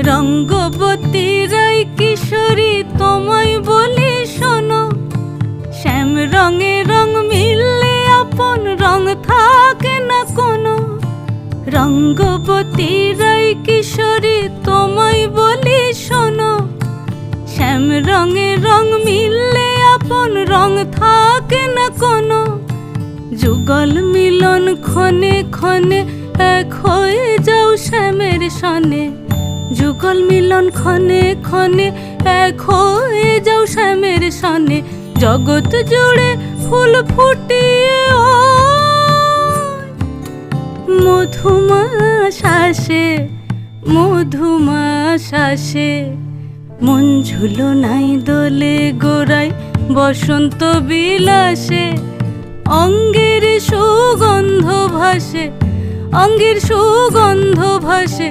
রঙ্গবতী রাই কিশোরী তোমায় বলি শোনো, শ্যাম রঙে রং মিললে আপন রং থাকে না কোনো। রঙ্গবতী রাই কিশোরী তোমায় বলি শোনো, শ্যাম রঙে রং মিললে আপন রং থাকে না কোনো। যুগল মিলন ক্ষণে ক্ষণে এক হয়ে যাও শ্যামের সনে, যুগল মিলন ক্ষণে ক্ষণে এক হয়ে যাও শ্যামের সনে। জগৎ জুড়ে ফুল ফুটিয়ে ও মধুমাস আসে, মধুমাস আসে। মন ঝুলো নাই দোলে গোড়ায় বসন্ত বিলাসে, অঙ্গের সুগন্ধ ভাসে, অঙ্গের সুগন্ধ ভাসে।